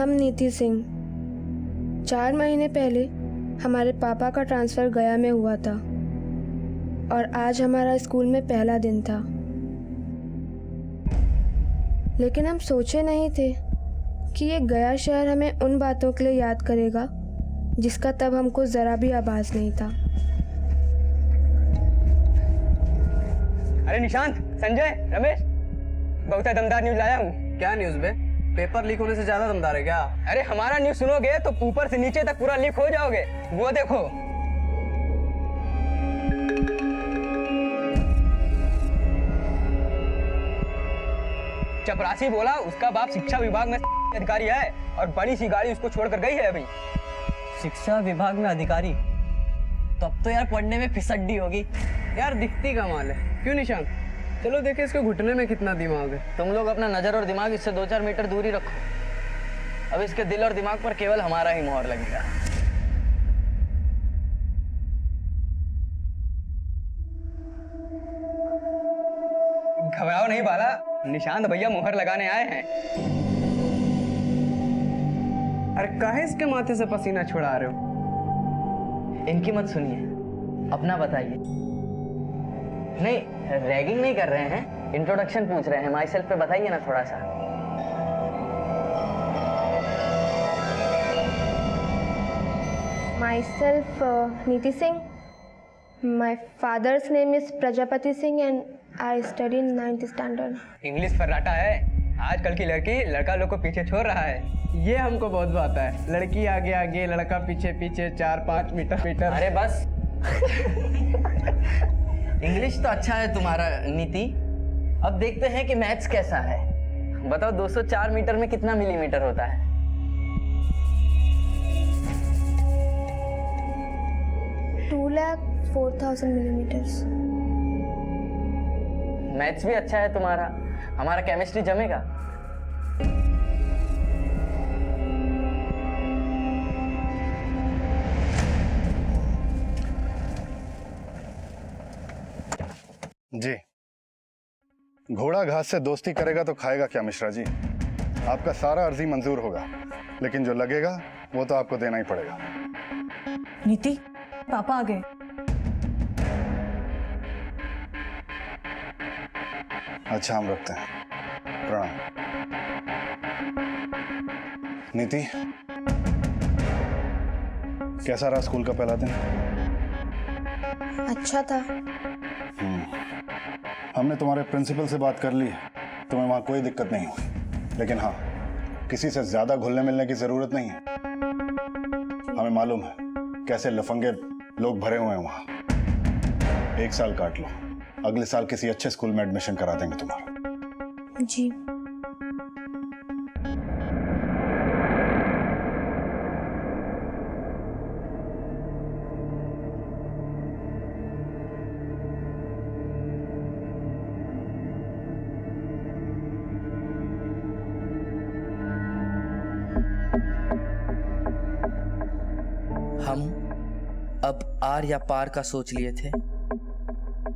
हम नीति सिंह। 4 महीने पहले हमारे पापा का ट्रांसफ़र गया में हुआ था और आज हमारा स्कूल में पहला दिन था। लेकिन हम सोचे नहीं थे कि ये गया शहर हमें उन बातों के लिए याद करेगा जिसका तब हमको ज़रा भी आभास नहीं था। अरे निशांत, संजय, रमेश, बहुत दमदार न्यूज़ लाया हूँ। क्या न्यूज़ बे? पेपर लीक होने से ज्यादा दमदार है क्या? अरे हमारा न्यूज़ सुनोगे तो ऊपर से नीचे तक पूरा लीक हो जाओगे। वो देखो। चपरासी बोला उसका बाप शिक्षा विभाग में अधिकारी है और बड़ी सी गाड़ी उसको छोड़कर गई है अभी। शिक्षा विभाग में अधिकारी? तब तो यार पढ़ने में फिसड्डी होगी। यार दिखती कमाल है। क्यों निशांत? चलो देखे इसके घुटने में कितना दिमाग है। तुम लोग अपना नजर और दिमाग इससे 2-4 मीटर दूरी रखो। अब इसके दिल और दिमाग पर केवल हमारा ही मोहर लगेगा। घबराओ नहीं बाला, निशांत भैया मुहर लगाने आए हैं। अरे काहे इसके माथे से पसीना छुड़ा रहे हो? इनकी मत सुनिए, अपना बताइए। नहीं, रैगिंग नहीं कर रहे हैं, इंट्रोडक्शन पूछ रहे हैं। माई सेल्फ पे बताइए ना थोड़ा सा। Myself, Niti Singh. My father's name is Prajapati Singh and I study in 9th standard. English फर्राटा है। आजकल की लड़की लड़का लोग को पीछे छोड़ रहा है। ये हमको बहुत बात है। लड़की आगे आगे, लड़का पीछे पीछे, 4-5 मीटर। अरे बस। इंग्लिश तो अच्छा है तुम्हारा नीति। अब देखते हैं कि मैथ्स कैसा है। बताओ 204 मीटर में कितना मिलीमीटर होता है? Two lakh 4,000 millimeters. मैथ्स भी अच्छा है तुम्हारा। हमारा केमिस्ट्री जमेगा? जी, घोड़ा घास से दोस्ती करेगा तो खाएगा क्या मिश्रा जी? आपका सारा अर्जी मंजूर होगा, लेकिन जो लगेगा वो तो आपको देना ही पड़ेगा। नीति, पापा आ गए। अच्छा, हम रखते हैं। प्रणाम। नीति, कैसा रहा स्कूल का पहला दिन? अच्छा था। हमने तुम्हारे प्रिंसिपल से बात कर ली है, तुम्हें वहाँ कोई दिक्कत नहीं हुई। लेकिन हाँ, किसी से ज्यादा घुलने मिलने की जरूरत नहीं है। हमें मालूम है कैसे लफंगे लोग भरे हुए हैं वहाँ। 1 साल काट लो, अगले साल किसी अच्छे स्कूल में एडमिशन करा देंगे तुम्हारा। जी। हम अब आर या पार का सोच लिए थे।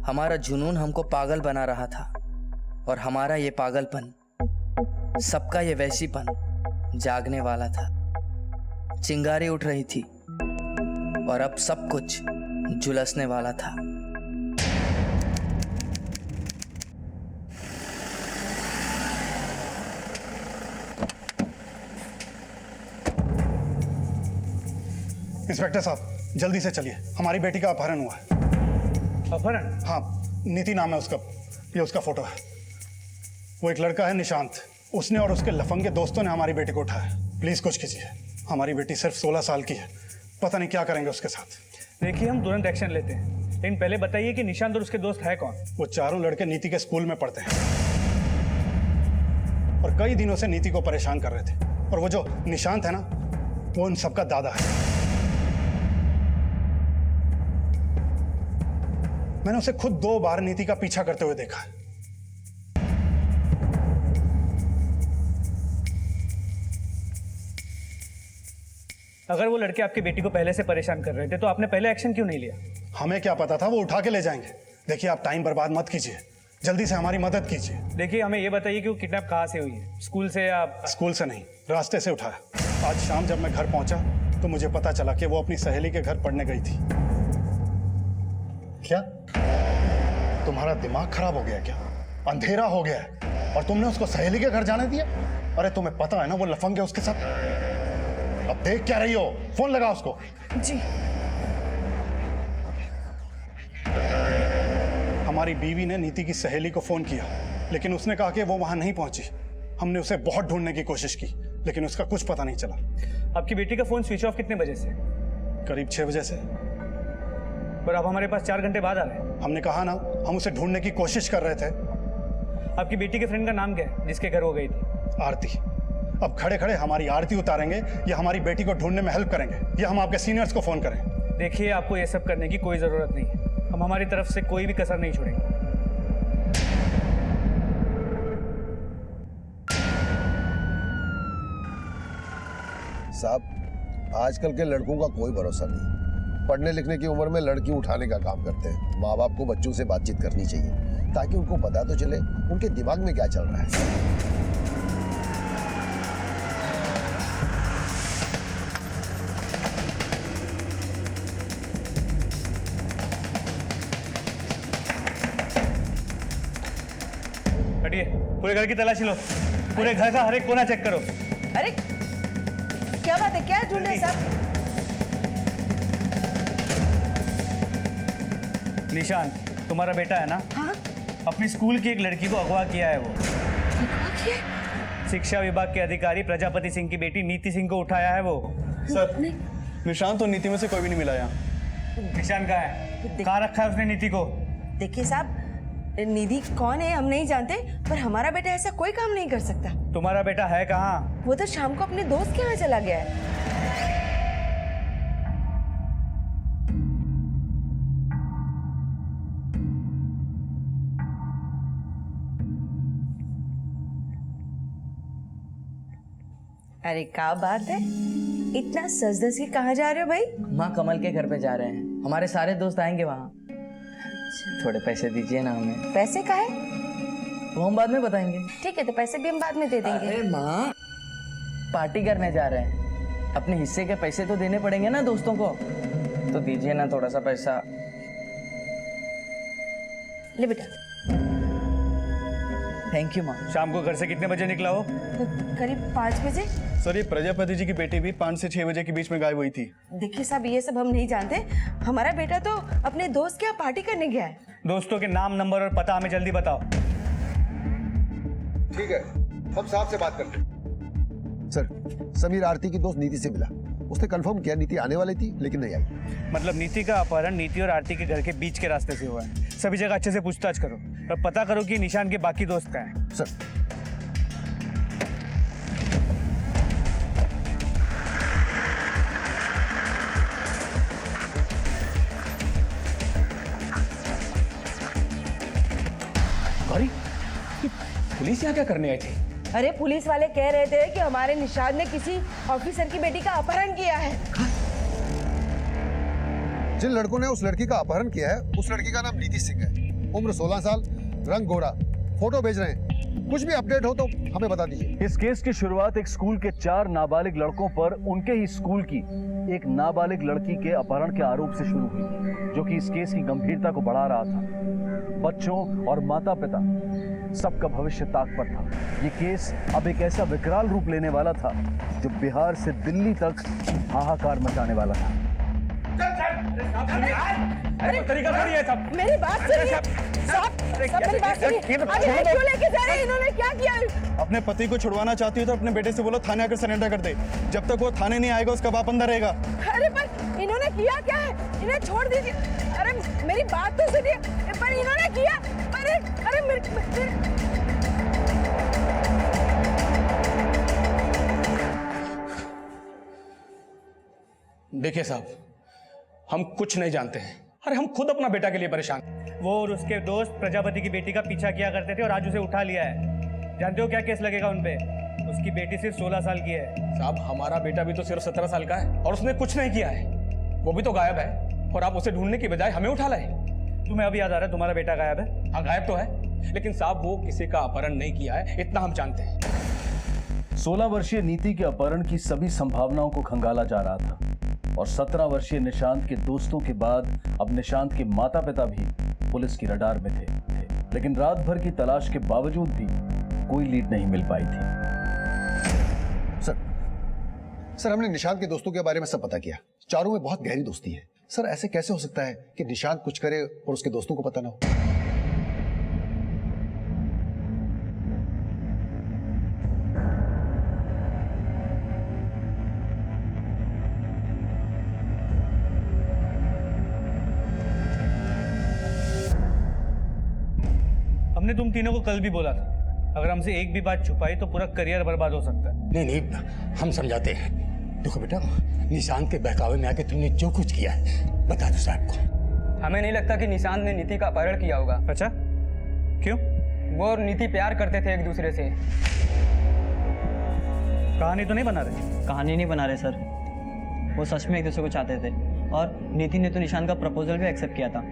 हमारा जुनून हमको पागल बना रहा था और हमारा ये पागलपन, सबका ये वैसीपन जागने वाला था। चिंगारी उठ रही थी और अब सब कुछ झुलसने वाला था। इंस्पेक्टर साहब, जल्दी से चलिए, हमारी बेटी का अपहरण हुआ है। अपहरण? हाँ, नीति नाम है उसका। ये उसका फोटो है। वो एक लड़का है निशांत, उसने और उसके लफंगे दोस्तों ने हमारी बेटी को उठाया। प्लीज कुछ कीजिए, हमारी बेटी सिर्फ 16 साल की है, पता नहीं क्या करेंगे उसके साथ। देखिए, हम तुरंत एक्शन लेते हैं, लेकिन पहले बताइए कि निशांत और उसके दोस्त है कौन? वो चारों लड़के नीति के स्कूल में पढ़ते हैं और कई दिनों से नीति को परेशान कर रहे थे। और वो जो निशांत है ना, वो उन सबका दादा है। मैंने उसे खुद 2 बार नीति का पीछा करते हुए देखा है। अगर वो लड़के आपकी बेटी को पहले से परेशान कर रहे थे तो आपने पहले एक्शन क्यों नहीं लिया? हमें क्या पता था वो उठा के ले जाएंगे। देखिए, आप टाइम बर्बाद मत कीजिए, जल्दी से हमारी मदद कीजिए। देखिए हमें ये बताइए कि वो किडनैप कहाँ से हुई है, स्कूल से या स्कूल से नहीं, रास्ते से उठाया। आज शाम जब मैं घर पहुंचा तो मुझे पता चला कि वो अपनी सहेली के घर पढ़ने गई थी। क्या तुम्हारा दिमाग खराब हो गया क्या? अंधेरा हो गया है और तुमने उसको सहेली के घर जाने दिया? अरे तुम्हें पता है ना वो लफंगे उसके साथ। अब देख क्या रही हो? फोन लगा उसको। जी। हमारी बीवी ने नीति की सहेली को फोन किया, लेकिन उसने कहा कि वो वहां नहीं पहुंची। हमने उसे बहुत ढूंढने की कोशिश की, लेकिन उसका कुछ पता नहीं चला। आपकी बेटी का फोन स्विच ऑफ कितने बजे से? करीब 6 बजे से। पर आप हमारे पास 4 घंटे बाद आ रहे हैं। हमने कहा ना, हम उसे ढूंढने की कोशिश कर रहे थे। आपकी बेटी के फ्रेंड का नाम क्या है जिसके घर वो गई थी? आरती। अब खड़े खड़े हमारी आरती उतारेंगे या हमारी बेटी को ढूंढने में हेल्प करेंगे, या हम आपके सीनियर्स को फोन करें? देखिए आपको ये सब करने की कोई ज़रूरत नहीं है, हम हमारी तरफ से कोई भी कसर नहीं छोड़ेंगे। साहब, आजकल के लड़कों का कोई भरोसा नहीं। पढ़ने लिखने की उम्र में लड़की उठाने का काम करते हैं। माँ बाप को बच्चों से बातचीत करनी चाहिए ताकि उनको पता तो चले उनके दिमाग में क्या चल रहा है। हटिए, पूरे घर की तलाशी लो, पूरे घर का हर एक कोना चेक करो। अरे क्या बात है, क्या ढूंढ रहे हैं साहब? निशान तुम्हारा बेटा है ना? हाँ। अपनी स्कूल की एक लड़की को अगवा किया है वो। शिक्षा विभाग के अधिकारी प्रजापति सिंह की बेटी नीति सिंह को उठाया है वो। सर, निशान तो नीति में से कोई भी नहीं मिला यहाँ। निशान कहाँ है? कहाँ रखा है उसने नीति को? देखिए साहब, निधि कौन है हम नहीं जानते, पर हमारा बेटा ऐसा कोई काम नहीं कर सकता। तुम्हारा बेटा है कहाँ? वो तो शाम को अपने दोस्त के यहाँ चला गया है। अरे क्या बात है, इतना सज धज के कहाँ जा रहे हो भाई? माँ कमल के घर पे जा रहे हैं, हमारे सारे दोस्त आएंगे वहाँ। थोड़े पैसे दीजिए ना हमें। पैसे का है? वो हम बाद में बताएंगे। ठीक है, तो पैसे भी हम बाद में दे देंगे। अरे माँ, पार्टी करने जा रहे हैं, अपने हिस्से के पैसे तो देने पड़ेंगे ना दोस्तों को, तो दीजिए ना थोड़ा सा पैसा। ले बेटा। थैंक यू माँ। शाम को घर से कितने बजे निकला हो? करीब 5 बजे। सर, ये प्रजापति जी की बेटी भी 5 से 6 बजे के बीच में गायब हुई थी। देखिए साहब, ये सब हम नहीं जानते। हमारा बेटा तो अपने दोस्त के यहाँ पार्टी करने गया है। दोस्तों के नाम, नंबर और पता हमें जल्दी बताओ। ठीक है, हम साहब से बात करते हैं। सर, समीर आरती की दोस्त नीति से मिला। उसने कंफर्म किया नीति आने वाली थी लेकिन नहीं आई। मतलब नीति का अपहरण नीति और आरती के घर के बीच के रास्ते से हुआ है। सभी जगह अच्छे से पूछताछ करो और पता करो कि निशान के बाकी दोस्त कहाँ हैं। सर, पुलिस यहाँ क्या करने आई थी? अरे पुलिस वाले कह रहे थे कि हमारे निशाद ने किसी ऑफिसर की बेटी का अपहरण किया है। जिन लड़कों ने उस लड़की का अपहरण किया है उस लड़की का नाम नीति सिंह है। उम्र 16 साल, रंग गोरा। फोटो भेज रहे हैं, कुछ भी अपडेट हो तो हमें बता दीजिए। इस केस की शुरुआत एक स्कूल के 4 नाबालिग लड़कों पर उनके ही स्कूल की एक नाबालिग लड़की के अपहरण के आरोप से शुरू हुई, जो कि इस केस की गंभीरता को बढ़ा रहा था। बच्चों और माता पिता सबका भविष्य ताक पर था। ये केस अब एक ऐसा विकराल रूप लेने वाला था जो बिहार से दिल्ली तक हाहाकार मचाने वाला था। अरे तरीका थोड़ी है सब। मेरी बात सुनिए साहब, मेरी बात सुनिए। अरे क्यों लेके जा रहे हैं? इन्होंने क्या किया? अपने पति को छुड़वाना चाहती हो तो अपने बेटे से बोलो थाने आकर सरेंडर कर दे। जब तक वो थाने नहीं आएगा उसका बाप अंदर रहेगा। अरे पर इन्होंने किया क्या है? इन्हें छोड़ दीजिए। अरे मेरी बात तो सुनिए। पर इन्होंने किया, अरे देखिए साहब, हम कुछ नहीं जानते हैं। अरे हम खुद अपना बेटा के लिए परेशान। वो और उसके दोस्त प्रजापति की बेटी का पीछा किया करते थे और आज उसे उठा लिया है। जानते हो क्या केस लगेगा उनपे? उसकी बेटी सिर्फ 16 साल की है। साहब, हमारा बेटा भी तो सिर्फ 17 साल का है और उसने कुछ नहीं किया है। वो भी तो गायब है और आप उसे ढूंढने की बजाय हमें उठा लाए। तुम्हें अभी याद आ रहा है तुम्हारा बेटा गायब है? हाँ, गायब तो है, लेकिन साहब वो किसी का अपहरण नहीं किया है, इतना हम जानते हैं। 16 वर्षीय नीति के अपहरण की सभी संभावनाओं को खंगाला जा रहा था और 17 वर्षीय निशांत के दोस्तों के बाद अब निशांत के माता पिता भी पुलिस की रडार में थे। लेकिन रात भर की तलाश के बावजूद भी कोई लीड नहीं मिल पाई थी। सर हमने निशांत के दोस्तों के बारे में सब पता किया। चारों में बहुत गहरी दोस्ती है। सर ऐसे कैसे हो सकता है कि निशांत कुछ करे और उसके दोस्तों को पता ना हो? हमने तुम तीनों को कल भी बोला था, अगर हमसे एक भी बात छुपाई तो पूरा करियर बर्बाद हो सकता है। नहीं, हम समझाते हैं। देखो बेटा, निशांत के बहकावे में आके तुमने जो कुछ किया है बता दो साहब को। हमें नहीं लगता कि निशांत ने नीति का अपहरण किया होगा। अच्छा, क्यों? वो और नीति प्यार करते थे एक दूसरे से। कहानी तो नहीं बना रहे? कहानी नहीं बना रहे सर, वो सच में एक दूसरे को चाहते थे और नीति ने तो निशांत का प्रपोजल भी एक्सेप्ट किया था।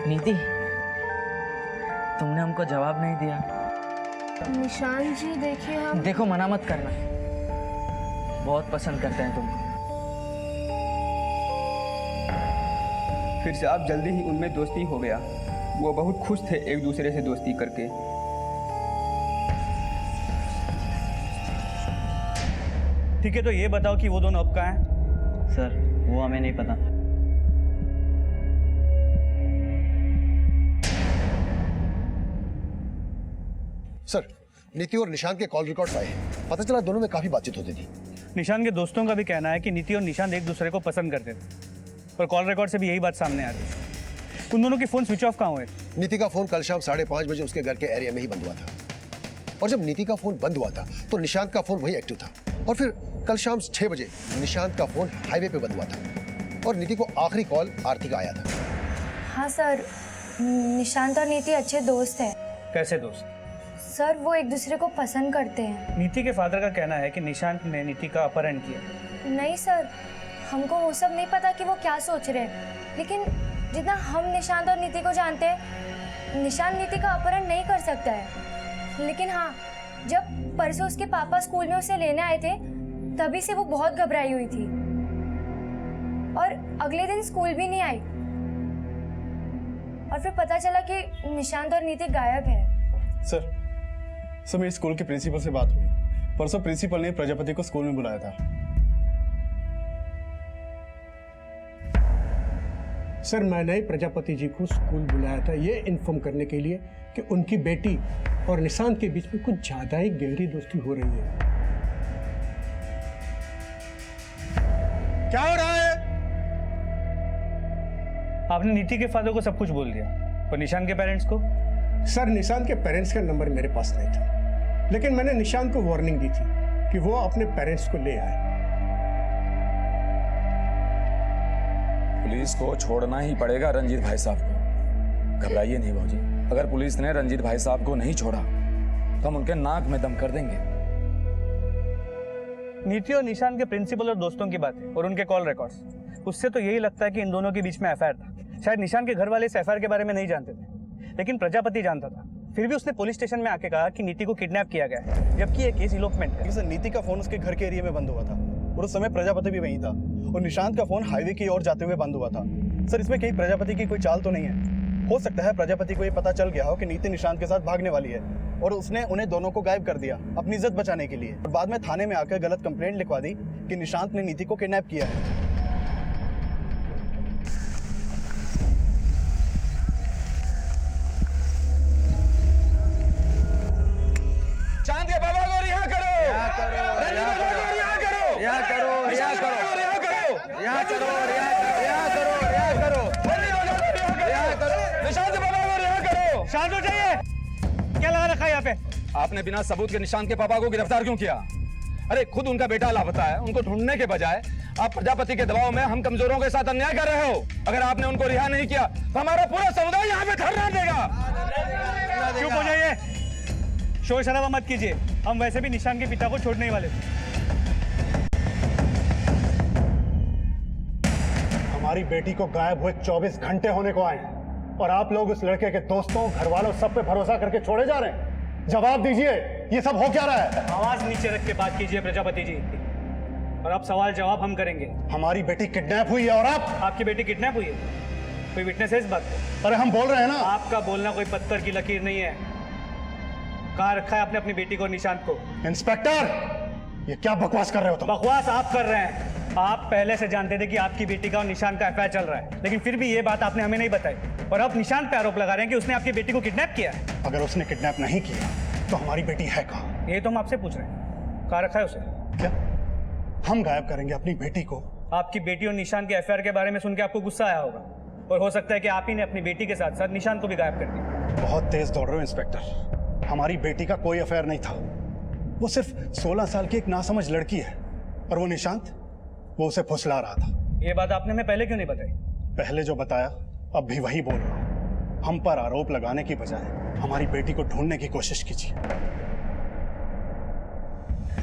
नीति, तुमने हमको जवाब नहीं दिया। निशांत जी देखिए, हम देखो, मना मत करना, बहुत पसंद करते हैं तुमको। फिर से आप जल्दी ही उनमें दोस्ती हो गया। वो बहुत खुश थे एक दूसरे से दोस्ती करके। ठीक है, तो ये बताओ कि वो दोनों अब कहाँ हैं? सर वो हमें नहीं पता। सर नीति और निशांत के कॉल रिकॉर्ड्स आए हैं। पता चला दोनों में काफी बातचीत होती थी। निशांत के दोस्तों का भी कहना है कि नीति और निशांत एक दूसरे को पसंद करते थे, पर कॉल रिकॉर्ड से भी यही बात सामने आ रही है। उन दोनों के फोन स्विच ऑफ कहाँ हुए? नीति का फोन कल शाम 5:30 बजे उसके घर के एरिया में ही बंद हुआ था, और जब नीति का फोन बंद हुआ था तो निशांत का फोन वही एक्टिव था, और फिर कल शाम 6 बजे निशांत का फोन हाईवे पे बंद हुआ था और नीति को आखिरी कॉल आरती का आया था। हाँ सर, निशांत और नीति अच्छे दोस्त हैं। कैसे दोस्त? सर वो एक दूसरे को पसंद करते हैं। नीति के फादर का कहना है कि निशांत ने नीति का अपहरण किया। नहीं सर, हमको वो सब नहीं पता कि वो क्या सोच रहे हैं, लेकिन जितना हम निशांत और नीति को जानते हैं, निशांत नीति का अपहरण नहीं कर सकता है। लेकिन हाँ, जब परसों उसके पापा स्कूल में उसे लेने आए थे, तभी से वो बहुत घबराई हुई थी और अगले दिन स्कूल भी नहीं आई, और फिर पता चला कि निशांत और नीति गायब है। सर मेरी स्कूल के प्रिंसिपल से बात हुई। परसों प्रिंसिपल ने प्रजापति को स्कूल में बुलाया था। सर मैंने प्रजापति जी को स्कूल बुलाया था ये इन्फॉर्म करने के लिए कि उनकी बेटी और निशांत के बीच में कुछ ज्यादा ही गहरी दोस्ती हो रही है। क्या हो रहा है? आपने नीति के फादर को सब कुछ बोल दिया, पर निशांत के पेरेंट्स को? सर निशांत के पेरेंट्स का नंबर मेरे पास नहीं था, लेकिन मैंने निशांत को वार्निंग दी थी कि वो अपने पेरेंट्स को ले आए। पुलिस को छोड़ना ही पड़ेगा रंजीत भाई साहब को। घबराइए नहीं भाजी, अगर पुलिस ने रंजीत भाई साहब को नहीं छोड़ा तो हम उनके नाक में दम कर देंगे। नीति और निशांत के प्रिंसिपल और दोस्तों की बातें और उनके कॉल रिकॉर्ड्स, उससे तो यही लगता है कि इन दोनों के बीच में एफआईआर था। शायद निशांत के घर वाले इस एफआईआर के बारे में नहीं जानते थे, लेकिन प्रजापति जानता था। फिर भी उसने पुलिस स्टेशन में आके कहा कि नीति को किडनैप किया गया है, जबकि ये केस इलोपमेंट का है। सर नीति का फोन उसके घर के एरिया में बंद हुआ था और उस समय प्रजापति भी वहीं था, और निशांत का फोन हाईवे की ओर जाते हुए बंद हुआ था। सर इसमें कहीं प्रजापति की कोई चाल तो नहीं है? हो सकता है प्रजापति को ये पता चल गया हो कि नीति निशांत के साथ भागने वाली है और उसने उन्हें दोनों को गायब कर दिया अपनी इज्जत बचाने के लिए, और बाद में थाने में आकर गलत कंप्लेंट लिखवा दी कि निशांत ने नीति को किडनैप किया है। चांद के बाबा को रिहा करो, रिहा करो, रिहा करो, रिहा करो, रिहा करो, रिहा करो, रिहा करो, रिहा करो, रिहा करो, रिहा करो, रिहा करो, निशांत के बाबा को रिहा करो। शांत हो जाइए। क्या लगा रखा है यहाँ पे? आपने बिना सबूत के निशांत के पापा को गिरफ्तार क्यों किया? अरे खुद उनका बेटा लापता है, उनको ढूंढने के बजाय आप प्रजापति के दबाव में हम कमजोरों के साथ अन्याय कर रहे हो। अगर आपने उनको रिहा नहीं किया तो हमारा पूरा समुदाय यहाँ पे धरना देगा। चुप हो जाइए, शोर शराबा मत कीजिए। हम वैसे भी निशान के पिता को छोड़ने ही वाले थे। हमारी बेटी को गायब हुए 24 घंटे होने को आए हैं और आप लोग उस लड़के के दोस्तों, घर वालों, सब पे भरोसा करके छोड़े जा रहे हैं। जवाब दीजिए, ये सब हो क्या रहा है? आवाज नीचे रख के बात कीजिए प्रजापति जी, और अब सवाल जवाब हम करेंगे। हमारी बेटी किडनैप हुई है और आपकी बेटी किडनैप हुई है? कोई विटनेस है इस बात पे? अरे हम बोल रहे हैं ना। आपका बोलना कोई पत्थर की लकीर नहीं है। कहाँ रखा है आपने अपनी बेटी को, निशांत को? इंस्पेक्टर, ये क्या बकवास कर रहे हो तुम? बकवास आप कर रहे हैं। आप पहले से जानते थे कि आपकी बेटी का और निशांत का एफआईआर चल रहा है, लेकिन फिर भी ये बात आपने हमें नहीं बताई, और अब निशांत पे आरोप लगा रहे हैं कि उसने आपकी बेटी को किडनैप किया है। अगर उसने किडनैप नहीं किया तो हमारी बेटी है कहाँ? ये तो हम आपसे पूछ रहे हैं, कहाँ रखा है उसे? क्या हम गायब करेंगे अपनी बेटी को? आपकी बेटी और निशांत के एफआईआर के बारे में सुन के आपको गुस्सा आया होगा, और हो सकता है कि आप ही ने अपनी बेटी के साथ साथ निशांत को भी गायब कर दिया। बहुत तेज दौड़ रहे हो इंस्पेक्टर। हमारी बेटी का कोई अफेयर नहीं था। वो सिर्फ 16 साल की एक नासमझ लड़की है, और वो निशांत, वो उसे फुसला रहा था। ये बात आपने हमें पहले क्यों नहीं बताई? पहले जो बताया अब भी वही बोल रहा हूं। हम पर आरोप लगाने की बजाय हमारी बेटी को ढूंढने की कोशिश कीजिए।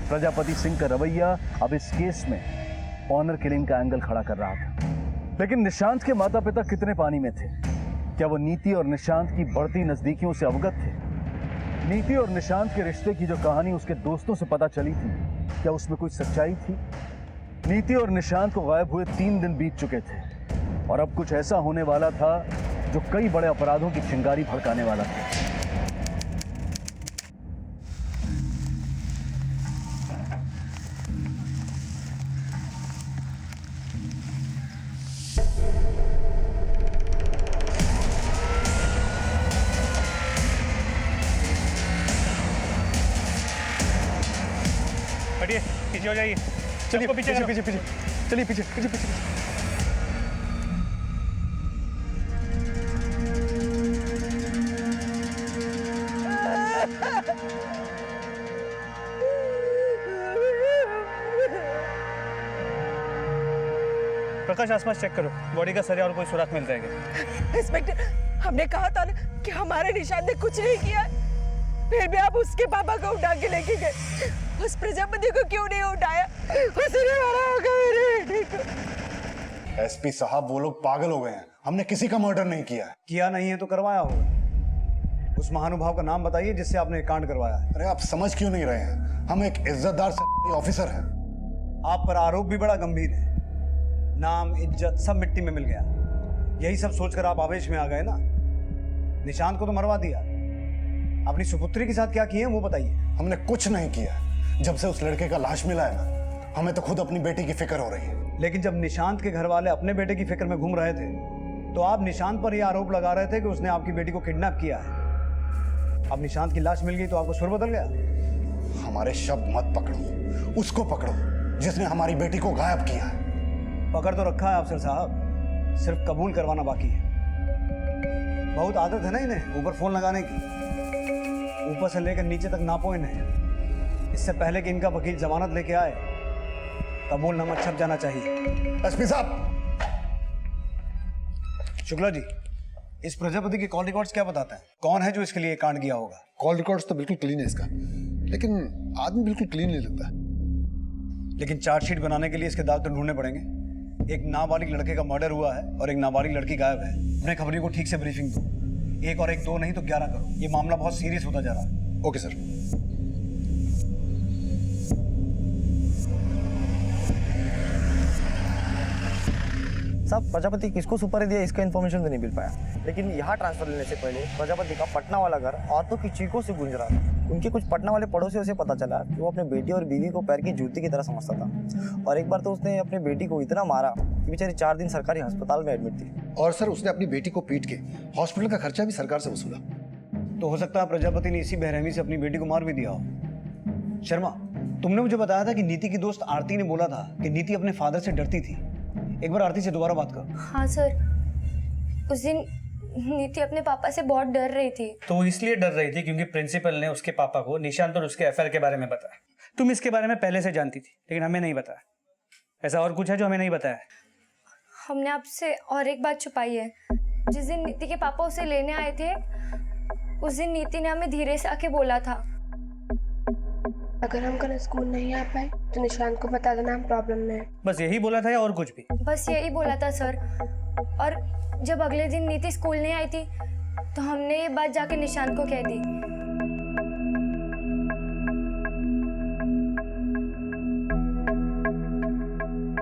प्रजापति सिंह का रवैया अब इस केस में ऑनर किलिंग का एंगल खड़ा कर रहा था। लेकिन निशांत के माता पिता कितने पानी में थे? क्या वो नीति और निशांत की बढ़ती नजदीकियों से अवगत थे? नीति और निशांत के रिश्ते की जो कहानी उसके दोस्तों से पता चली थी, क्या उसमें कोई सच्चाई थी? नीति और निशांत को गायब हुए 3 दिन बीत चुके थे, और अब कुछ ऐसा होने वाला था जो कई बड़े अपराधों की चिंगारी भड़काने वाला था। हटिए, पीछे हो जाइए। चलिए पीछे पीछे पीछे पीछे, चलिए पीछे पीछे पीछे। प्रकाश, आसपास चेक करो, बॉडी का सरिया और कोई सुराग मिल जाएगा। इंस्पेक्टर, हमने कहा था ना कि हमारे निशान ने कुछ नहीं किया, फिर भी आप उसके पापा को उठा के लेके गए। उस प्रजापति को क्यों नहीं उठाया? उसने मारा होगा मेरे बेटे को। एसपी साहब, वो लोग पागल हो गए हैं। हमने किसी का मर्डर नहीं किया है। किया नहीं है तो करवाया होगा। उस महानुभाव का नाम बताइए जिससे आपने कांड करवाया है। अरे आप समझ क्यों नहीं रहे हैं? हम एक इज्जतदार सरकारी ऑफिसर हैं। आप पर आरोप भी बड़ा गंभीर है। नाम, इज्जत सब मिट्टी में मिल गया। यही सब सोचकर आप आवेश में आ गए ना। निशांत को तो मरवा दिया, अपनी सुपुत्री के साथ क्या किए वो बताइए। हमने कुछ नहीं किया। जब से उस लड़के का लाश मिला है ना, हमें तो खुद अपनी बेटी की फिक्र हो रही है। लेकिन जब निशांत के घर वाले अपने बेटे की फिक्र में घूम रहे थे, तो आप निशांत पर यह आरोप लगा रहे थे कि उसने आपकी बेटी को किडनैप किया है। अब निशांत की लाश मिल गई तो आपको सुर बदल गया। हमारे शब्द मत पकड़ो, उसको पकड़ो जिसने हमारी बेटी को गायब किया है। पकड़ तो रखा है अफसर साहब, सिर्फ कबूल करवाना बाकी है। बहुत आदत है ना इन्हें ऊपर फोन लगाने की, ऊपर से लेकर नीचे तक नापो इन्हें। इससे पहले कि इनका वकील जमानत लेके आए, कबूलनामा छप जाना चाहिए। एसपी साहब। शुक्ला जी, इस प्रजापति के कॉल रिकॉर्ड्स क्या बताते हैं? कौन है जो इसके लिए कांड किया होगा? कॉल रिकॉर्ड्स तो बिल्कुल क्लीन है इसका, लेकिन आदमी बिल्कुल क्लीन नहीं लगता। लेकिन चार्जशीट बनाने के लिए इसके दाग तो ढूंढने पड़ेंगे। एक नाबालिग लड़के का मर्डर हुआ है और एक नाबालिग लड़की गायब है। अपने खबरी को ठीक से ब्रीफिंग दो। 1 और 1 2 नहीं तो 11 करो। ये मामला बहुत सीरियस होता जा रहा है। Okay sir. साहब, प्रजापति किसको सुपारी दिया इसका इन्फॉर्मेशन तो नहीं मिल पाया, लेकिन यहाँ ट्रांसफर लेने से पहले प्रजापति का पटना वाला घर औरतों की चीखों से गूंज रहा था। उनके कुछ पटना वाले पड़ोसियों से पता चला कि वो अपने बेटी और बीवी को पैर की जूती की तरह समझता था, और एक बार तो उसने अपनी बेटी को इतना मारा कि बेचारी 4 दिन सरकारी अस्पताल में एडमिट थी। और सर, उसने अपनी बेटी को पीट के हॉस्पिटल का खर्चा भी सरकार से वसूला। तो हो सकता है प्रजापति ने इसी बेरहमी से अपनी बेटी को मार भी दिया हो। शर्मा, तुमने मुझे बताया था कि नीति की दोस्त आरती ने बोला था कि नीति अपने फादर से डरती थी। एक बार आरती से दोबारा बात कर। हाँ सर, उस दिन नीति अपने पापा से बहुत डर रही थी। तो वो इसलिए डर रही थी क्योंकि प्रिंसिपल ने उसके पापा को निशांत और उसके अफेयर के बारे में बताया। तुम इसके बारे में पहले से जानती थी लेकिन हमें नहीं बताया। ऐसा और कुछ है जो हमें नहीं बताया? हमने आपसे और एक बात छुपाई है। जिस दिन नीति के पापा उसे लेने आए थे, उस दिन नीति ने हमें धीरे से आके बोला था, अगर हम कल स्कूल नहीं आ पाए तो निशांत को बता देना हम प्रॉब्लम में हैं। बस यही बोला था या और कुछ भी? बस यही बोला था सर। और जब अगले दिन नीति स्कूल नहीं आई थी तो हमने ये बात जाके निशांत को कह दी।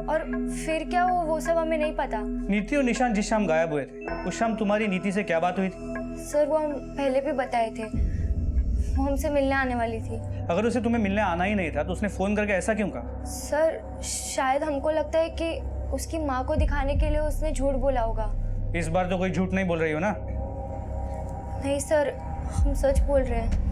और फिर क्या वो सब हमें नहीं पता। नीति और निशांत जिस शाम गायब हुए थे उस शाम तुम्हारी नीति से क्या बात हुई थी? सर वो हम पहले भी बताए थे, वो हमसे मिलने आने वाली थी। अगर उसे तुम्हें मिलने आना ही नहीं था तो उसने फोन करके ऐसा क्यों कहा? सर शायद हमको लगता है कि उसकी माँ को दिखाने के लिए उसने झूठ बोला होगा। इस बार तो कोई झूठ नहीं बोल रही हो ना? नहीं सर, हम सच बोल रहे हैं।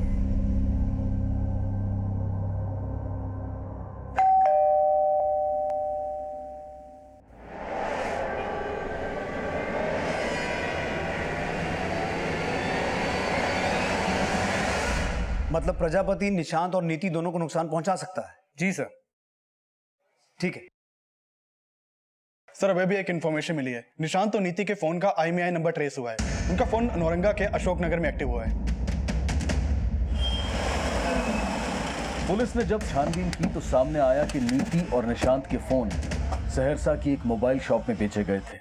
मतलब प्रजापति निशांत और नीति दोनों को नुकसान पहुंचा सकता है? जी सर। ठीक है सर, अभी भी एक इन्फॉर्मेशन मिली है। निशांत और नीति के फोन का IMEI नंबर ट्रेस हुआ है। उनका फोन नौरंगा के अशोक नगर में एक्टिव हुआ है। पुलिस ने जब छानबीन की तो सामने आया कि नीति और निशांत के फोन सहरसा की एक मोबाइल शॉप में बेचे गए थे।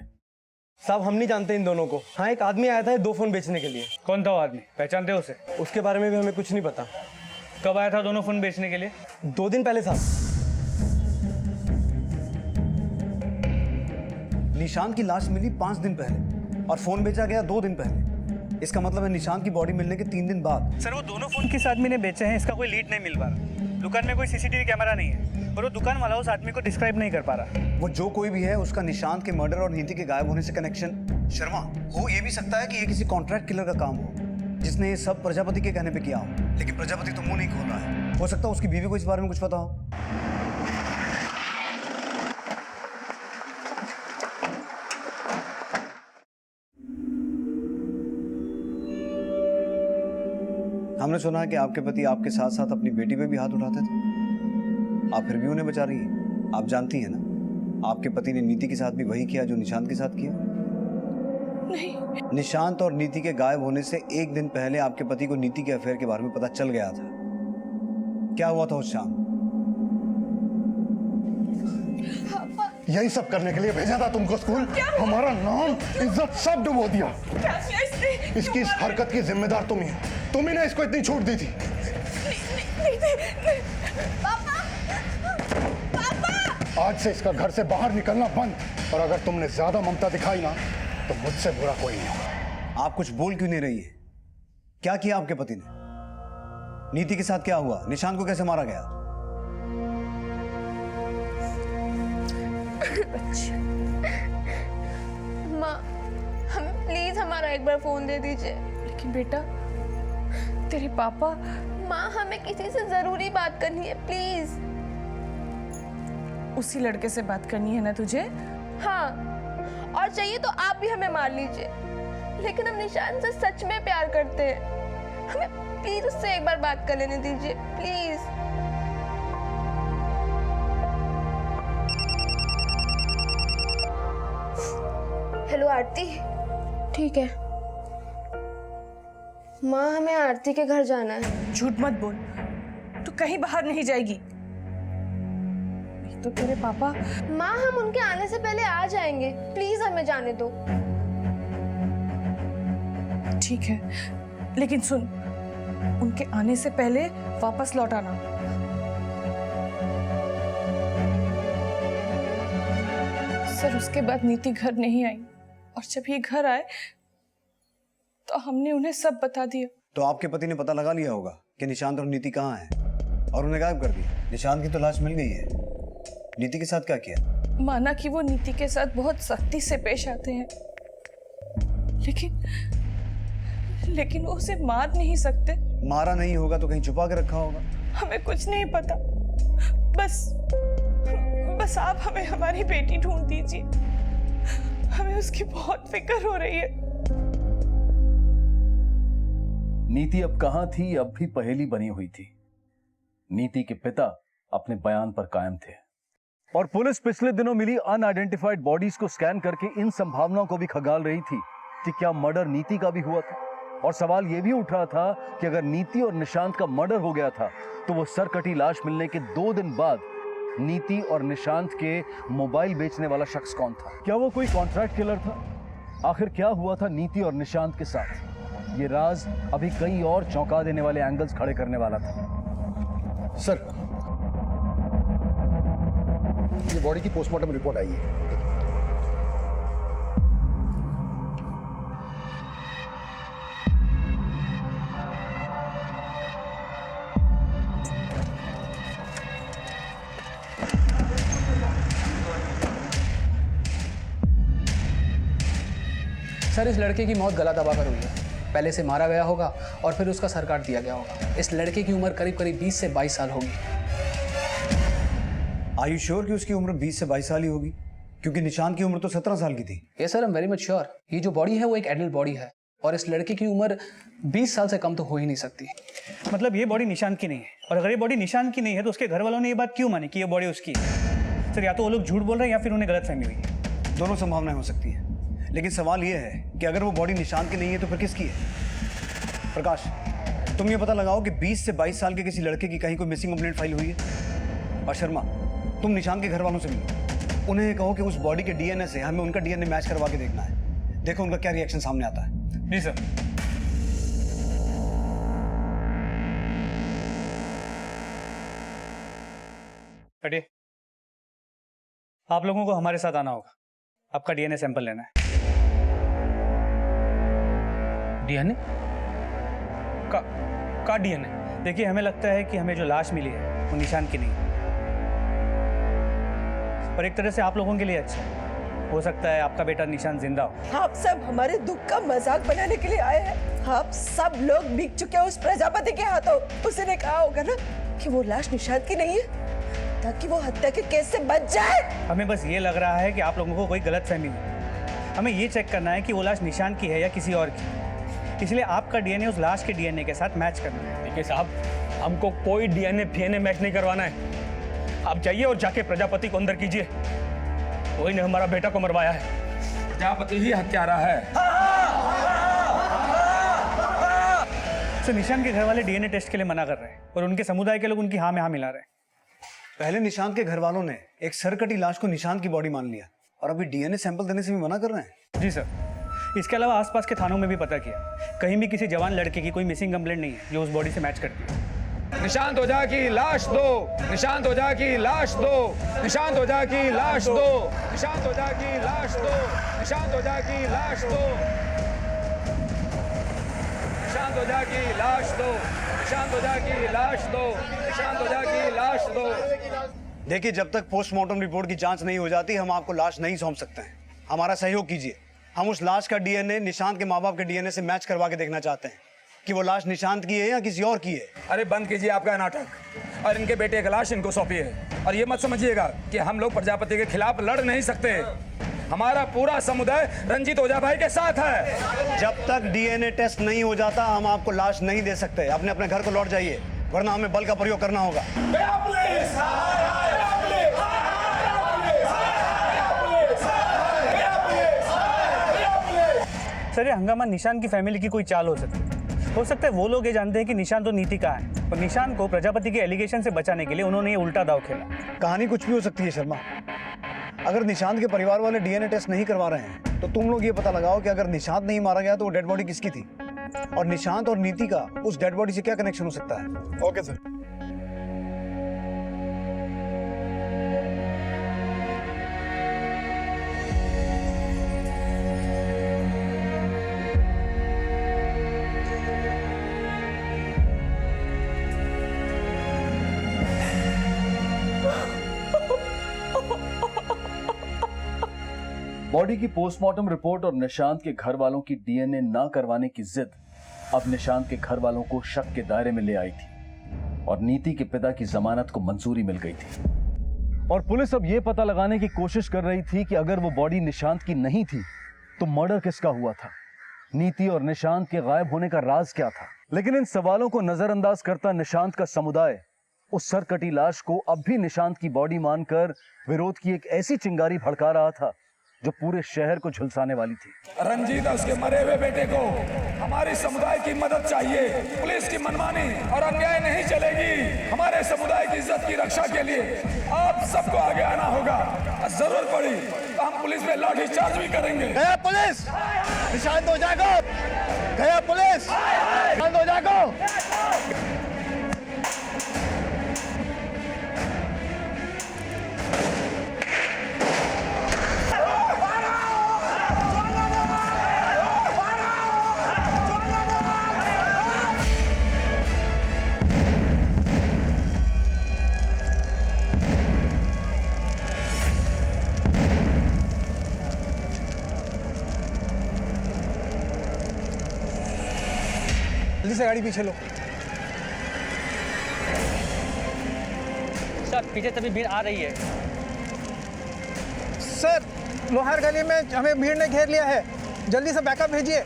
साहब हम नहीं जानते इन दोनों को। हाँ, एक आदमी आया था 2 फोन बेचने के लिए। कौन था वो आदमी? पहचानते हो उसे? उसके बारे में भी हमें कुछ नहीं पता। कब आया था दोनों फोन बेचने के लिए? 2 दिन पहले साहब। निशांत की लाश मिली 5 दिन पहले और फोन बेचा गया 2 दिन पहले। इसका मतलब है निशांत की बॉडी मिलने के 3 दिन बाद। सर वो दोनों फोन किस आदमी ने बेचे हैं इसका कोई लीड नहीं मिल पा रहा। दुकान में कोई CCTV कैमरा नहीं है और वो दुकान वाला उस आदमी को डिस्क्राइब नहीं कर पा रहा। वो जो कोई भी है उसका निशांत के मर्डर और नीति के गायब होने से कनेक्शन शर्मा हो ये भी सकता है कि ये किसी कॉन्ट्रैक्ट किलर का काम हो जिसने ये सब प्रजापति के कहने पे किया हो। लेकिन प्रजापति तो मुंह नहीं खोल रहा है। हो सकता है उसकी बीवी को इस बारे में कुछ पता हो। हमने सुना है कि आपके पति आपके साथ साथ अपनी बेटी पे भी हाथ उठाते थे। आप फिर भी उन्हें बचा रही हैं। आप जानती हैं ना, आपके पति ने नीति के साथ भी वही किया जो निशांत के साथ किया। नहीं। निशांत और नीति के गायब होने से 1 दिन पहले आपके पति को नीति के अफेयर के बारे में पता चल गया था। क्या हुआ था उस शाम? यही सब करने के लिए भेजा था तुमको स्कूल? हमारा नाम, इज्जत सब डुबो दिया। इसकी इस हरकत की जिम्मेदार तुम ही हो। तुम ही ने इसको इतनी छूट दी थी। पापा! पापा! आज से इसका घर से बाहर निकलना बंद। और अगर तुमने ज्यादा ममता दिखाई ना तो मुझसे बुरा कोई नहीं होगा। आप कुछ बोल क्यों नहीं रही है? क्या किया आपके पति ने? नीति के साथ क्या हुआ? निशांत को कैसे मारा गया? माँ, हमें प्लीज हमारा एक बार फोन दे दीजिए। लेकिन बेटा, तेरे पापा। माँ, हमें किसी से जरूरी बात करनी है, प्लीज। उसी लड़के से बात करनी है ना तुझे? हाँ, और चाहिए तो आप भी हमें मार लीजिए, लेकिन हम निशान से सच में प्यार करते हैं। हमें प्लीज उससे एक बार बात कर लेने दीजिए, प्लीज। हेलो आरती। ठीक है माँ, हमें आरती के घर जाना है। झूठ मत बोल, तू कहीं बाहर नहीं जाएगी। नहीं तो तेरे पापा। माँ, हम उनके आने से पहले आ जाएंगे, प्लीज हमें जाने दो। ठीक है, लेकिन सुन, उनके आने से पहले वापस लौट आना। सर, उसके बाद नीति घर नहीं आई और जब ये घर आए तो हमने उन्हें सब बता दिया। तो आपके पति ने पता लगा लिया होगा कि निशांत और नीति कहाँ हैं और उन्हें गायब कर दिया। निशांत की तो लाश मिल गई है। नीति के साथ क्या किया? माना कि वो नीति के साथ बहुत सख्ती से पेश आते हैं, लेकिन वो उसे मार नहीं सकते। मारा नहीं होगा तो कहीं छुपा के रखा होगा। हमें कुछ नहीं पता। बस आप हमें हमारी बेटी ढूंढ दीजिए। हमें उसकी बहुत फिक्र हो रही है। नीति अब कहां थी, अब भी पहेली बनी हुई थी। नीति के पिता अपने बयान पर कायम थे और पुलिस पिछले दिनों मिली अनआइडेंटिफाइड बॉडीज को स्कैन करके इन संभावनाओं को भी खंगाल रही थी कि क्या मर्डर नीति का भी हुआ था। और सवाल यह भी उठ रहा था कि अगर नीति और निशांत का मर्डर हो गया था तो वो सरकटी लाश मिलने के 2 दिन बाद नीति और निशांत के मोबाइल बेचने वाला शख्स कौन था? क्या वो कोई कॉन्ट्रैक्ट किलर था? आखिर क्या हुआ था नीति और निशांत के साथ? ये राज अभी कई और चौंका देने वाले एंगल्स खड़े करने वाला था। सर, ये बॉडी की पोस्टमार्टम रिपोर्ट आई है। सर, इस लड़के की मौत गला दबाकर हुई है। पहले से मारा गया होगा और फिर उसका सर काट दिया गया होगा। इस लड़के की उम्र करीब 20 से 22 साल होगी। आर यू श्योर कि उसकी उम्र 20 से 22 साल ही होगी? क्योंकि निशांत की उम्र तो 17 साल की थी। ये sir, I am very much sure. ये जो बॉडी है वो एक एडल्ट बॉडी है और इस लड़के की उम्र 20 साल से कम तो हो ही नहीं सकती। मतलब ये बॉडी निशांत की नहीं है, और अगर ये बॉडी निशांत की नहीं है तो उसके घर वालों ने ये बात क्यों मानी कि ये बॉडी उसकी है? सर, या तो वो लोग झूठ बोल रहे हैं या फिर उन्हें गलतफहमी हुई है। दोनों संभावनाएं हो सकती हैं, लेकिन सवाल ये है कि अगर वो बॉडी निशांत की नहीं है तो फिर किसकी है? प्रकाश, तुम ये पता लगाओ कि 20 से 22 साल के किसी लड़के की कहीं कोई मिसिंग कंप्लेंट फाइल हुई है। और शर्मा, तुम निशांत के घर वालों से मिलो, उन्हें ये कहो कि उस बॉडी के डीएनए से हमें उनका डीएनए मैच करवा के देखना है। देखो उनका क्या रिएक्शन सामने आता है। जी सर। हटिए, आप लोगों को हमारे साथ आना होगा। आपका डीएनए सैंपल लेना है। डीएनए का डीएनए? देखिए, हमें लगता है कि हमें जो लाश मिली है वो निशांत की नहीं है, और एक तरह से आप लोगों के लिए अच्छा है। हो सकता है आपका बेटा निशांत जिंदा हो। आप सब हमारे दुख का मजाक बनाने के लिए आए हैं। आप सब लोग बिक चुके हैं उस प्रजापति के हाथों। उसी ने कहा होगा ना कि वो लाश निशांत की नहीं है ताकि वो हत्या के केस से बच जाए। हमें बस ये लग रहा है कि आप लोगों को कोई गलतफहमी हुई। हमें ये चेक करना है कि वो लाश निशांत की है या किसी और की। इसलिए आपका डीएनए उस लाश के डीएनए के साथ मैच करना है। देखिए साहब, हमको कोई डीएनए फीएनए मैच नहीं करवाना है। आप जाइए और जाके प्रजापति को अंदर कीजिए। कोई ने हमारा बेटा को मरवाया है। प्रजापति ही हत्यारा है। सर, निशांत के घर वाले डीएनए टेस्ट के लिए मना कर रहे हैं और उनके समुदाय के लोग उनकी हाँ में हाँ मिला रहे हैं। पहले निशांत के घर वालों ने एक सरकटी लाश को निशांत की बॉडी मान लिया और अभी डीएनए सैंपल देने से भी मना कर रहे हैं। जी सर। इसके अलावा आसपास के थानों में भी पता किया, कहीं भी किसी जवान लड़के की कोई मिसिंग कंप्लेंट नहीं है जो उस बॉडी से मैच करती है। निशांत ओझा की लाश दो, निशांत ओझा की लाश दो, निशांत ओझा की लाश दो, निशांत ओझा की लाश दो, निशांत ओझा की लाश दो, निशांत ओझा की लाश दो, निशांत ओझा की लाश दो, निशांत ओझा की लाश दो। देखिए, जब तक पोस्टमार्टम रिपोर्ट की जांच नहीं हो जाती हम आपको लाश नहीं सौंप सकते हैं। हमारा सहयोग कीजिए। हम उस लाश का डीएनए निशांत के माँ बाप के डीएनए से मैच करवा के देखना चाहते हैं कि वो लाश निशांत की है या किसी और की है। अरे बंद कीजिए आपका नाटक और इनके बेटे की लाश इनको सौंपिए। और ये मत समझिएगा कि हम लोग प्रजापति के खिलाफ लड़ नहीं सकते। हमारा पूरा समुदाय रंजीत ओझा भाई के साथ है। जब तक डीएनए टेस्ट नहीं हो जाता हम आपको लाश नहीं दे सकते। अपने अपने घर को लौट जाइए, वरना हमें बल का प्रयोग करना होगा। सर, ये हंगामा निशांत की फैमिली की कोई चाल हो सकता है वो लोग ये जानते हैं कि निशांत और नीति कहाँ है, और निशांत को प्रजापति के एलिगेशन से बचाने के लिए उन्होंने ये उल्टा दाव खेला। कहानी कुछ भी हो सकती है शर्मा। अगर निशांत के परिवार वाले डीएनए टेस्ट नहीं करवा रहे हैं तो तुम लोग ये पता लगाओ कि अगर निशांत नहीं मारा गया तो वो डेड बॉडी किसकी थी, और निशांत और नीति का उस डेड बॉडी से क्या कनेक्शन हो सकता है। Okay sir. बॉडी की पोस्टमार्टम रिपोर्ट और निशांत के घर वालों की डीएनए ना करवाने की जिद अब निशांत के घर वालों को शक के दायरे में ले आई थी और नीति के पिता की जमानत को मंजूरी मिल गई थी। और पुलिस अब यह पता लगाने की कोशिश कर रही थी कि अगर वो बॉडी निशांत की नहीं थी तो मर्डर किसका हुआ था, नीति और निशांत के गायब होने का राज क्या था। लेकिन इन सवालों को नजरअंदाज करता निशांत का समुदाय उस सरकटी लाश को अब भी निशांत की बॉडी मानकर विरोध की एक ऐसी चिंगारी भड़का रहा था जो पूरे शहर को झुलसाने वाली थी। रंजीत और उसके मरे हुए बेटे को हमारे समुदाय की मदद चाहिए। पुलिस की मनमानी और अन्याय नहीं चलेगी। हमारे समुदाय की इज्जत की रक्षा के लिए आप सबको आगे आना होगा। जरूरत पड़ी तो हम पुलिस पे लाठी चार्ज भी करेंगे। गया पुलिस, निशांत हो जागो। गया पुलिस, निशांत हो जागो। जल्दी से गाड़ी पीछे लो। सर पीछे तभी भीड़ आ रही है। सर लोहार गली में हमें भीड़ ने घेर लिया है, जल्दी से बैकअप भेजिए।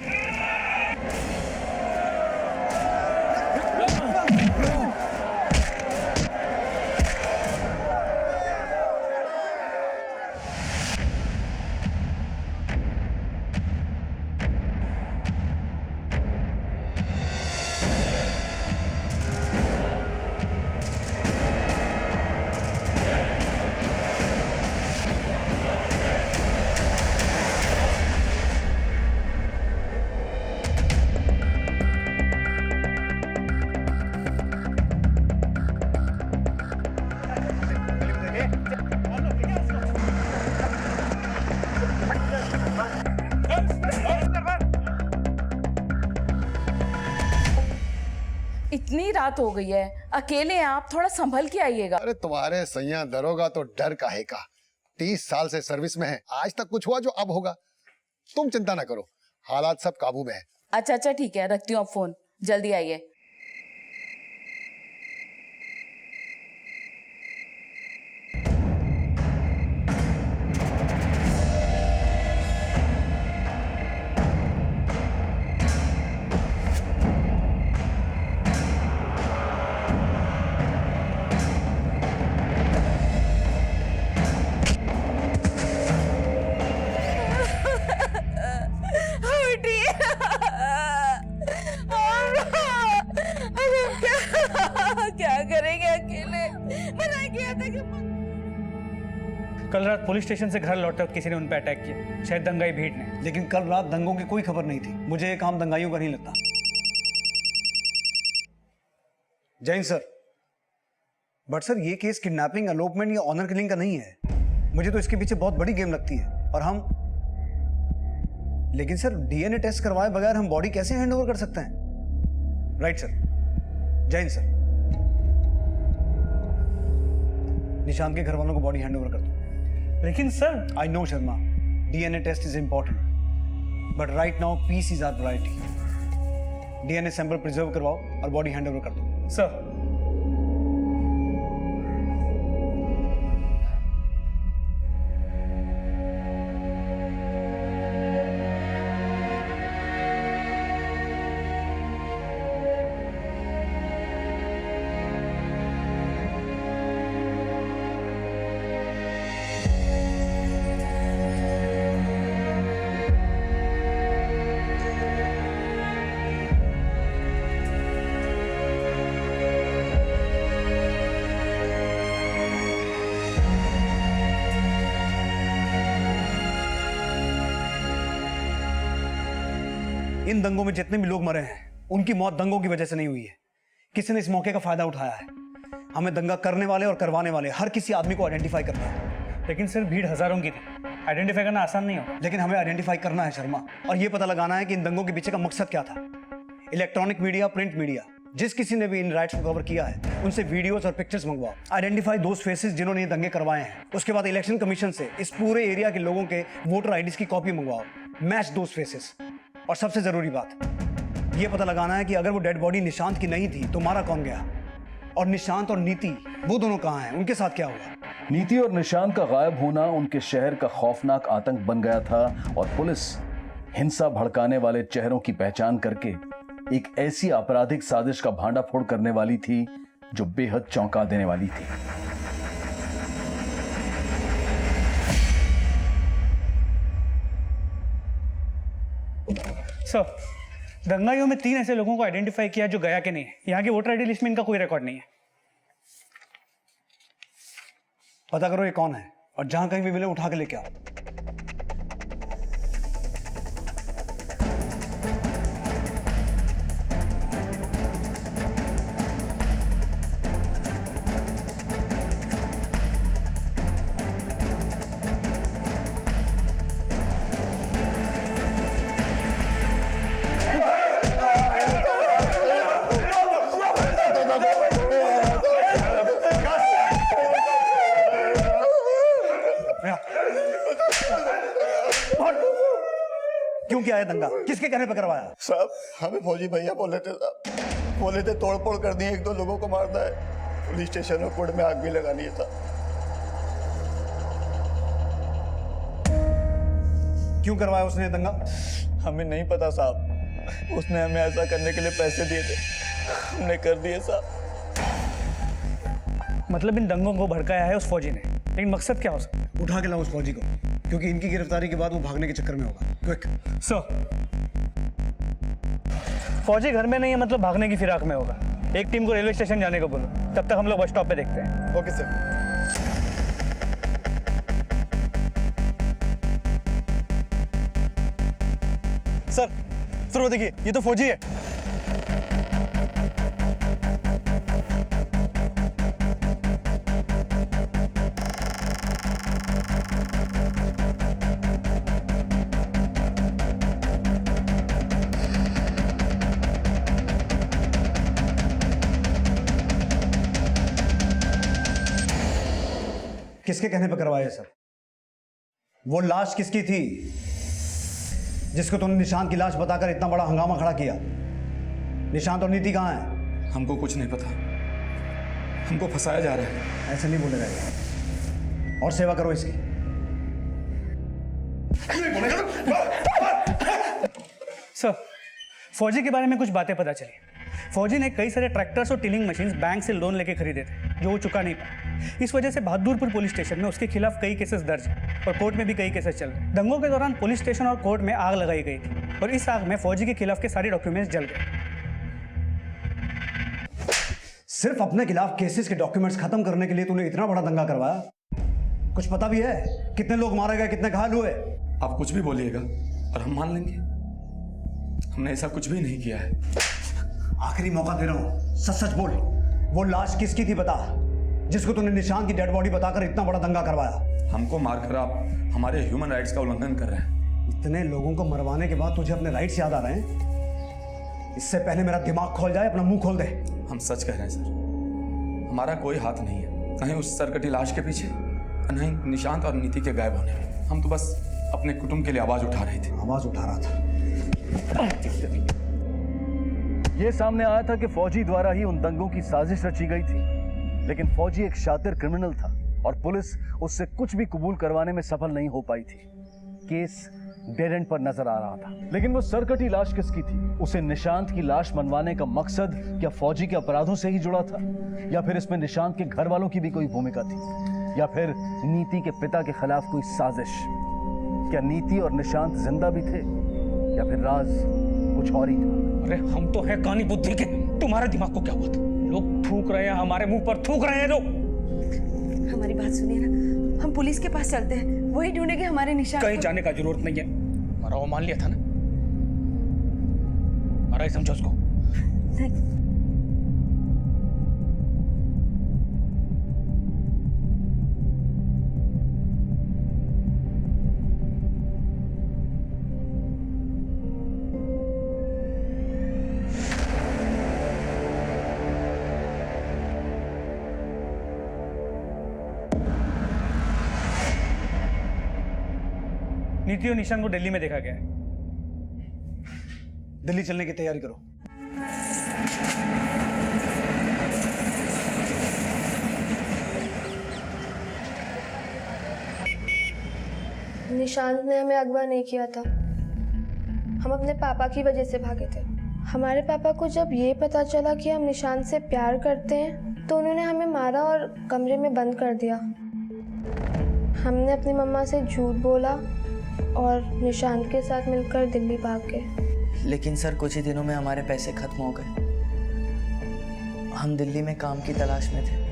इतनी रात हो गई है, अकेले हैं आप, थोड़ा संभल के आइएगा। अरे तुम्हारे सैया दरोगा तो डर काहे का। 30 साल से सर्विस में है, आज तक कुछ हुआ जो अब होगा। तुम चिंता ना करो, हालात सब काबू में है। अच्छा अच्छा ठीक है, रखती हूँ अब फोन, जल्दी आइए। कल रात पुलिस स्टेशन से घर लौटते वक्त किसी ने उन पर अटैक किया, शायद दंगाई भीड़ ने। लेकिन कल रात दंगों की कोई खबर नहीं थी। मुझे ये काम दंगाइयों का नहीं लगता। जैन सर, बट सर ये केस किडनैपिंग, एलोपमेंट या ऑनर किलिंग का नहीं है। मुझे तो इसके पीछे बहुत बड़ी गेम लगती है। और हम, लेकिन सर डीएनए टेस्ट करवाए बगैर हम बॉडी कैसे हैंड ओवर कर सकते हैं? Right sir. Jain sir, Nishant के घर वालों को बॉडी हैंड ओवर कर दो। लेकिन sir, I know Sharma, DNA test is important, but right now peace is our priority. DNA sample preserve करवाओ और बॉडी हैंड ओवर कर दो। सर। इन दंगों में जितने भी लोग मरे हैं उनकी मौत दंगों की वजह से नहीं हुई है। किसी ने इस मौके का फायदा उठाया है। हमें दंगा करने वाले और करवाने वाले हर किसी आदमी को आइडेंटिफाई करना है। लेकिन सर भीड़ हजारों की थी, आइडेंटिफाई करना आसान नहीं होगा। लेकिन हमें आइडेंटिफाई करना है शर्मा, और यह पता लगाना है कि इन दंगों के पीछे का मकसद क्या था। इलेक्ट्रॉनिक मीडिया, प्रिंट मीडिया, जिस किसी ने भी इन राइट्स को कवर किया है उनसे वीडियोस और पिक्चर्स मंगवाओ। आइडेंटिफाई दोज फेसेस जिन्होंने ये दंगे करवाए हैं। उसके बाद इलेक्शन कमीशन से इस पूरे एरिया के लोगों के वोटर आईडीज की कॉपी मंगवाओ। Match those faces. और सबसे जरूरी बात ये पता लगाना है कि अगर वो डेड बॉडी निशांत की नहीं थी तो मारा कौन गया, और निशांत और नीति वो दोनों कहाँ हैं, उनके साथ क्या हुआ। नीति और निशांत का गायब होना उनके शहर का खौफनाक आतंक बन गया था और पुलिस हिंसा भड़काने वाले चेहरों की पहचान करके एक ऐसी आपराधिक साजिश का भांडाफोड़ करने वाली थी जो बेहद चौंका देने वाली थी। सर, दंगाइयों में 3 ऐसे लोगों को आइडेंटिफाई किया जो गया के नहीं है। यहाँ की वोटर आईडी लिस्ट में इनका कोई रिकॉर्ड नहीं है। पता करो ये कौन है और जहां कहीं भी मिले उठा के लेके आओ। क्यों किया है दंगा? किसके कहने पर करवाया? साहब हमें फौजी भैया बोले थे साहब, बोले थे तोड़ फोड़ कर दिए, 1-2 लोगों को मारना है, पुलिस स्टेशन और कोर्ट में आग भी लगानी है साहब। क्यों करवाया उसने दंगा? हमें नहीं पता साहब, उसने हमें ऐसा करने के लिए पैसे दिए थे, हमने कर दिए साहब। मतलब इन दंगों को भड़काया है उस फौजी ने, लेकिन मकसद क्या हो सकता है? उठा के लाओ उस फौजी को, क्योंकि इनकी गिरफ्तारी के बाद वो भागने के चक्कर में होगा। क्विक सर, फौजी घर में नहीं है मतलब भागने की फिराक में होगा। एक टीम को रेलवे स्टेशन जाने को बोलो, तब तक हम लोग बस स्टॉप पे देखते हैं। Okay sir. सर वो देखिए, ये तो फौजी है। किसके कहने पर करवाया सर? वो लाश किसकी थी जिसको तुमने निशांत की लाश बताकर इतना बड़ा हंगामा खड़ा किया? निशांत और नीति कहाँ है? हमको कुछ नहीं पता, हमको फंसाया जा रहा है। ऐसे नहीं बोलेगा ये। और सेवा करो इसकी। सर, फौजी के बारे में कुछ बातें पता चली। फौजी ने कई सारे ट्रैक्टर्स और टिलिंग मशीन्स बैंक से लोन लेके खरीदे थे जो वो चुका नहीं पाया। इस वजह से बहादुरपुर पुलिस स्टेशन में उसके खिलाफ कई केसेस दर्ज हैं और कोर्ट में भी कई केसेस चल रहे। दंगों के दौरान पुलिस स्टेशन और कोर्ट में आग लगाई गई थी और इस आग में फौजी के खिलाफ के सारे डॉक्यूमेंट्स जल गए। सिर्फ अपने खिलाफ केसेस के डॉक्यूमेंट्स खत्म करने के लिए तूने इतना बड़ा दंगा करवाया? कुछ पता भी है कितने लोग मारे गए, कितने घायल हुए? आप कुछ भी बोलिएगा और हम मान लेंगे, हमने ऐसा कुछ भी नहीं किया है। आखिरी मौका दे रहा हूं, सच सच बोल। वो लाश किसकी थी बता, जिसको तूने निशांत की डेड बॉडी बताकर इतना बड़ा दंगा करवाया? हमको मारकर आप हमारे ह्यूमन राइट्स का उल्लंघन कर रहे हैं। इतने लोगों को मरवाने के बाद तुझे अपने राइट्स याद आ रहे हैं? इससे पहले मेरा दिमाग खोल जाए, अपना मुंह खोल दे। हम सच कह रहे हैं सर, हमारा कोई हाथ नहीं है, न ही उस सरकटी लाश के पीछे, न ही निशांत और नीति के गायब होने में। हम तो बस अपने कुटुंब के लिए आवाज उठा रहे थे। आवाज उठा रहा था। ये सामने आया था कि फौजी द्वारा ही उन दंगों की साजिश रची गई थी, लेकिन फौजी एक शातिर क्रिमिनल था और पुलिस उससे कुछ भी कबूल करवाने में सफल नहीं हो पाई थी। केस डेड एंड पर नजर आ रहा था। लेकिन वो सरकटी लाश किसकी थी? उसे निशांत की लाश मनवाने का मकसद क्या फौजी के अपराधों से ही जुड़ा था, या फिर इसमें निशांत के घर वालों की भी कोई भूमिका थी, या फिर नीति के पिता के खिलाफ कोई साजिश? क्या नीति और निशांत जिंदा भी थे, या फिर राज कुछ और ही था? अरे हम तो है कानी बुद्धि के, तुम्हारे दिमाग को क्या हुआ था? लोग थूक रहे हैं, हमारे मुंह पर थूक रहे हैं लोग। हमारी बात सुनिए ना, हम पुलिस के पास चलते हैं, वही ढूंढेंगे हमारे निशान। कहीं जाने का जरूरत नहीं है, हमारा वो मान लिया था ना। अरे समझो उसको। नहीं। नीति और निशांत को दिल्ली में देखा गया है। दिल्ली चलने की तैयारी करो। निशांत ने हमें अगवा नहीं किया था, हम अपने पापा की वजह से भागे थे। हमारे पापा को जब ये पता चला कि हम निशांत से प्यार करते हैं तो उन्होंने हमें मारा और कमरे में बंद कर दिया। हमने अपनी मम्मा से झूठ बोला और निशांत के साथ मिलकर दिल्ली भाग गए। लेकिन सर कुछ ही दिनों में हमारे पैसे खत्म हो गए। हम दिल्ली में काम की तलाश में थे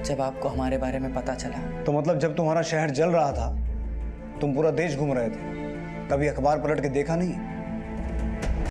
जब आपको हमारे बारे में पता चला। तो मतलब जब तुम्हारा शहर जल रहा था, तुम पूरा देश घूम रहे थे, कभी अखबार पलट के देखा नहीं?